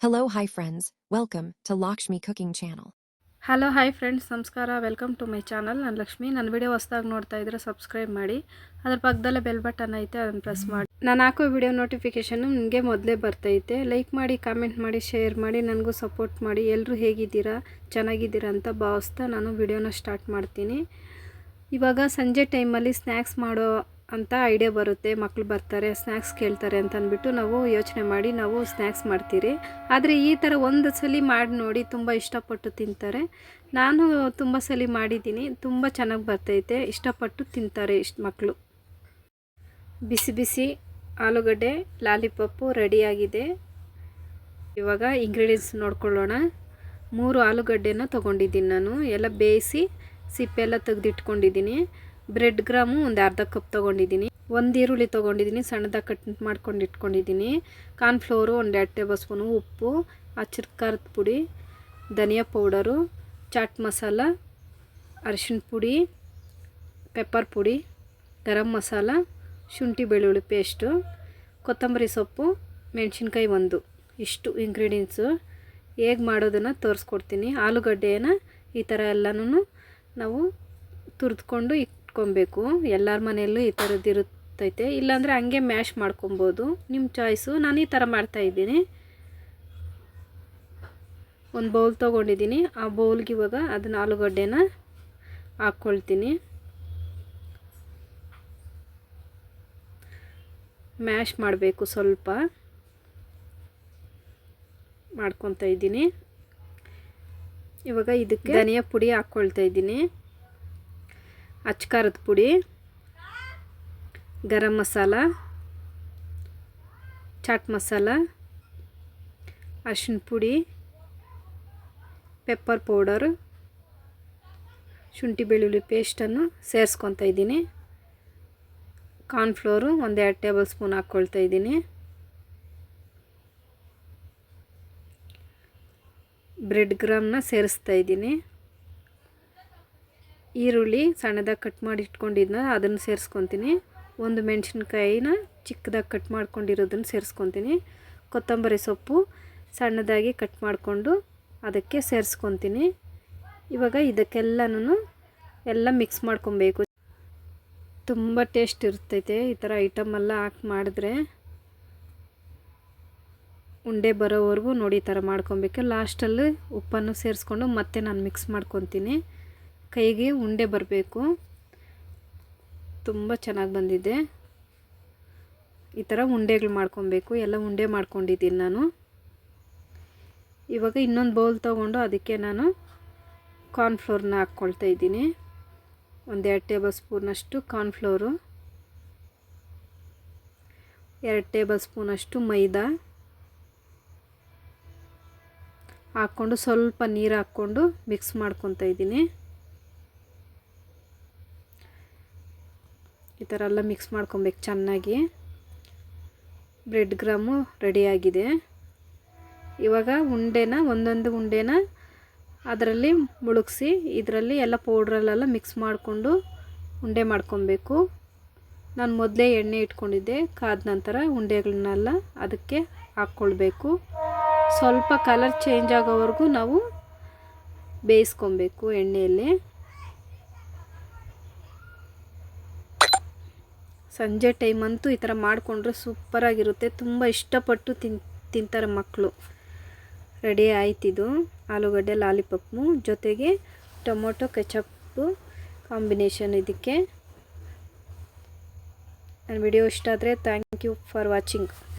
Hello, hi friends. Welcome to Lakshmi Cooking Channel. Hello hi friends, ನಮಸ್ಕಾರ. Welcome to my channel. ನಾನು ಲಕ್ಷ್ಮಿ. ನನ್ನ video ಹೊಸದಾಗಿ ನೋಡ್ತಾ ಇದ್ದರೆ ಸಬ್ಸ್ಕ್ರೈಬ್ ಮಾಡಿ. ಅದರ ಪಕ್ಕದಲ್ಲೇ ಬೆಲ್ ಬಟನ್ ಐತೆ, ಅದನ್ನು ಪ್ರೆಸ್ ಮಾಡಿ. ನಾನು ಹಾಕೋ ವಿಡಿಯೋ ನೋಟಿಫಿಕೇಷನ್ ನಿಮಗೆ ಮೊದಲೇ ಬರ್ತೈತೆ. ಲೈಕ್ ಮಾಡಿ, ಕಾಮೆಂಟ್ ಮಾಡಿ, ಶೇರ್ ಮಾಡಿ, ನನಗೂ ಸಪೋರ್ಟ್ ಮಾಡಿ. ಎಲ್ಲರೂ ಹೇಗಿದ್ದೀರಾ, ಚೆನ್ನಾಗಿದ್ದೀರಾ ಅಂತ ಭಾವಿಸ್ತಾ ನಾನು ವಿಡಿಯೋನ ಸ್ಟಾರ್ಟ್ ಮಾಡ್ತೀನಿ. ಇವಾಗ ಸಂಜೆ ಟೈಮಲ್ಲಿ ಸ್ನ್ಯಾಕ್ಸ್ ಮಾಡೋ ಅಂತ ಐಡಿಯಾ ಬರುತ್ತೆ. ಮಕ್ಕಳು ಬರ್ತಾರೆ, ಸ್ನ್ಯಾಕ್ಸ್ ಕೇಳ್ತಾರೆ ಅಂತ ಅಂದ್ಬಿಟ್ಟು ನಾವು ಯೋಚನೆ ಮಾಡಿ ನಾವು ಸ್ನ್ಯಾಕ್ಸ್ ಮಾಡ್ತೀರಿ. ಆದರೆ ಈ ಥರ ಒಂದು ಸಲ ಮಾಡಿ ನೋಡಿ, ತುಂಬ ಇಷ್ಟಪಟ್ಟು ತಿಂತಾರೆ. ನಾನು ತುಂಬ ಸಲ ಮಾಡಿದ್ದೀನಿ, ತುಂಬ ಚೆನ್ನಾಗಿ ಬರ್ತೈತೆ, ಇಷ್ಟಪಟ್ಟು ತಿಂತಾರೆ ಮಕ್ಕಳು. ಬಿಸಿ ಬಿಸಿ ಆಲೂಗಡ್ಡೆ ಲಾಲಿಪಾಪು ರೆಡಿಯಾಗಿದೆ. ಇವಾಗ ಇಂಗ್ರೀಡಿಯೆಂಟ್ಸ್ ನೋಡ್ಕೊಳ್ಳೋಣ. 3 ಆಲೂಗಡ್ಡೆನ ತೊಗೊಂಡಿದ್ದೀನಿ ನಾನು, ಎಲ್ಲ ಬೇಯಿಸಿ ಸಿಪ್ಪೆಲ್ಲ ತೆಗೆದಿಟ್ಕೊಂಡಿದ್ದೀನಿ. ಬ್ರೆಡ್ ಗ್ರಾಮು ಒಂದು ಅರ್ಧ ಕಪ್ ತೊಗೊಂಡಿದ್ದೀನಿ. 1 ಈರುಳ್ಳಿ ತೊಗೊಂಡಿದ್ದೀನಿ, ಸಣ್ಣದಾಗಿ ಕಟ್ ಮಾಡ್ಕೊಂಡು ಇಟ್ಕೊಂಡಿದ್ದೀನಿ. ಕಾರ್ನ್ಫ್ಲೋರು 1 2 ಟೇಬಲ್ ಸ್ಪೂನು, ಉಪ್ಪು, ಅಚ್ಚ ಖಾರದ ಪುಡಿ, ಧನಿಯಾ ಪೌಡರು, ಚಾಟ್ ಮಸಾಲ, ಅರಿಶಿನ ಪುಡಿ, ಪೆಪ್ಪರ್ ಪುಡಿ, ಗರಂ ಮಸಾಲ, ಶುಂಠಿ ಬೆಳ್ಳುಳ್ಳಿ ಪೇಸ್ಟು, ಕೊತ್ತಂಬರಿ ಸೊಪ್ಪು, ಮೆಣಸಿನ್ಕಾಯಿ 1. ಇಷ್ಟು ಇಂಗ್ರೀಡಿಯೆಂಟ್ಸು. ಹೇಗೆ ಮಾಡೋದನ್ನು ತೋರಿಸ್ಕೊಡ್ತೀನಿ. ಆಲೂಗಡ್ಡೆನ ಈ ಥರ ಎಲ್ಲನೂ ನಾವು ತುರಿದ್ಕೊಂಡು ಇಟ್ಕೊಬೇಕು. ಎಲ್ಲರ ಮನೆಯಲ್ಲೂ ಈ ಥರದ್ದು ಇರುತ್ತೈತೆ, ಇಲ್ಲಾಂದರೆ ಹಂಗೆ ಮ್ಯಾಶ್ ಮಾಡ್ಕೊಬೋದು, ನಿಮ್ಮ ಚಾಯ್ಸು. ನಾನು ಈ ಥರ ಮಾಡ್ತಾಯಿದ್ದೀನಿ. ಒಂದು ಬೌಲ್ ತೊಗೊಂಡಿದ್ದೀನಿ. ಆ ಬೌಲ್ಗೆ ಇವಾಗ ಅದನ್ನು ಆಲೂಗಡ್ಡೆನ ಹಾಕ್ಕೊಳ್ತೀನಿ. ಮ್ಯಾಶ್ ಮಾಡಬೇಕು, ಸ್ವಲ್ಪ ಮಾಡ್ಕೊತಾ ಇದ್ದೀನಿ. ಇವಾಗ ಇದಕ್ಕೆ ಧನಿಯಾ ಪುಡಿ ಹಾಕ್ಕೊಳ್ತಾ ಇದ್ದೀನಿ, ಅಚ್ಚ ಖಾರದ ಪುಡಿ, ಗರಂ ಮಸಾಲ, ಚಾಟ್ ಮಸಾಲ, ಅರಿಶಿನ ಪುಡಿ, ಪೆಪ್ಪರ್ ಪೌಡರ್, ಶುಂಠಿ ಬೆಳ್ಳುಳ್ಳಿ ಪೇಸ್ಟನ್ನು ಸೇರಿಸ್ಕೊತಾ ಇದ್ದೀನಿ. ಕಾರ್ನ್ಫ್ಲೋರು 1 2 ಟೇಬಲ್ ಸ್ಪೂನ್ ಹಾಕ್ಕೊಳ್ತಾ ಇದ್ದೀನಿ. ಬ್ರೆಡ್ ಗ್ರಾಮ್ನ ಸೇರಿಸ್ತಾ ಇದ್ದೀನಿ. ಈರುಳ್ಳಿ ಸಣ್ಣದಾಗಿ ಕಟ್ ಮಾಡಿ ಇಟ್ಕೊಂಡಿದ್ನ ಅದನ್ನು ಸೇರಿಸ್ಕೊತೀನಿ. 1 ಮೆಣಸಿನ್ಕಾಯಿನ ಚಿಕ್ಕದಾಗಿ ಕಟ್ ಮಾಡ್ಕೊಂಡಿರೋದನ್ನು ಸೇರಿಸ್ಕೊತೀನಿ. ಕೊತ್ತಂಬರಿ ಸೊಪ್ಪು ಸಣ್ಣದಾಗಿ ಕಟ್ ಮಾಡಿಕೊಂಡು ಅದಕ್ಕೆ ಸೇರಿಸ್ಕೊತೀನಿ. ಇವಾಗ ಇದಕ್ಕೆಲ್ಲನೂ ಎಲ್ಲ ಮಿಕ್ಸ್ ಮಾಡ್ಕೊಬೇಕು. ತುಂಬ ಟೇಸ್ಟ್ ಇರ್ತೈತೆ ಈ ಥರ ಐಟಮೆಲ್ಲ ಹಾಕಿ ಮಾಡಿದ್ರೆ. ಉಂಡೆ ಬರೋವರೆಗೂ ನೋಡಿ ಈ ಥರ ಮಾಡ್ಕೊಬೇಕು. ಲಾಸ್ಟಲ್ಲಿ ಉಪ್ಪನ್ನು ಸೇರಿಸ್ಕೊಂಡು ಮತ್ತೆ ನಾನು ಮಿಕ್ಸ್ ಮಾಡ್ಕೊತೀನಿ. ಕೈಗೆ ಉಂಡೆ ಬರಬೇಕು. ತುಂಬ ಚೆನ್ನಾಗಿ ಬಂದಿದೆ. ಈ ಥರ ಉಂಡೆಗಳು ಮಾಡ್ಕೊಬೇಕು. ಎಲ್ಲ ಉಂಡೆ ಮಾಡ್ಕೊಂಡಿದ್ದೀನಿ ನಾನು. ಇವಾಗ ಇನ್ನೊಂದು ಬೌಲ್ ತೊಗೊಂಡು ಅದಕ್ಕೆ ನಾನು ಕಾರ್ನ್ಫ್ಲೋರ್ನ ಹಾಕ್ಕೊಳ್ತಾ ಇದ್ದೀನಿ. 1 2 ಟೇಬಲ್ ಸ್ಪೂನಷ್ಟು ಕಾರ್ನ್ಫ್ಲೋರು, 2 ಟೇಬಲ್ ಸ್ಪೂನಷ್ಟು ಮೈದಾ ಹಾಕ್ಕೊಂಡು ಸ್ವಲ್ಪ ನೀರು ಹಾಕ್ಕೊಂಡು ಮಿಕ್ಸ್ ಮಾಡ್ಕೊತಾ ಇದ್ದೀನಿ. ಈ ಥರ ಎಲ್ಲ ಮಿಕ್ಸ್ ಮಾಡ್ಕೊಬೇಕು ಚೆನ್ನಾಗಿ. ಬ್ರೆಡ್ ಗ್ರಾಮು ರೆಡಿಯಾಗಿದೆ. ಇವಾಗ ಉಂಡೆನ ಒಂದೊಂದು ಉಂಡೆನ ಅದರಲ್ಲಿ ಮುಳುಗಿಸಿ ಇದರಲ್ಲಿ ಎಲ್ಲ ಪೌಡ್ರಲ್ಲೆಲ್ಲ ಮಿಕ್ಸ್ ಮಾಡಿಕೊಂಡು ಉಂಡೆ ಮಾಡ್ಕೊಬೇಕು. ನಾನು ಮೊದಲೇ ಎಣ್ಣೆ ಇಟ್ಕೊಂಡಿದ್ದೆ, ಕಾದ ನಂತರ ಉಂಡೆಗಳನ್ನೆಲ್ಲ ಅದಕ್ಕೆ ಹಾಕ್ಕೊಳ್ಬೇಕು. ಸ್ವಲ್ಪ ಕಲರ್ ಚೇಂಜ್ ಆಗೋವರೆಗೂ ನಾವು ಬೇಯಿಸ್ಕೊಬೇಕು ಎಣ್ಣೆಯಲ್ಲಿ. ಸಂಜೆ ಟೈಮ್ ಅಂತೂ ಈ ಥರ ಮಾಡಿಕೊಂಡ್ರೆ ಸೂಪರಾಗಿರುತ್ತೆ. ತುಂಬ ಇಷ್ಟಪಟ್ಟು ತಿಂತಾರೆ ಮಕ್ಕಳು. ರೆಡಿ ಆಯ್ತಿದು ಆಲೂಗಡ್ಡೆ ಲಾಲಿಪಾಪು, ಜೊತೆಗೆ ಟೊಮೊಟೊ ಕೆಚಪ್ಪು ಕಾಂಬಿನೇಷನ್ ಇದಕ್ಕೆ. ನನ್ನ ವಿಡಿಯೋ ಇಷ್ಟ ಆದರೆ ಥ್ಯಾಂಕ್ ಯು ಫಾರ್ ವಾಚಿಂಗ್.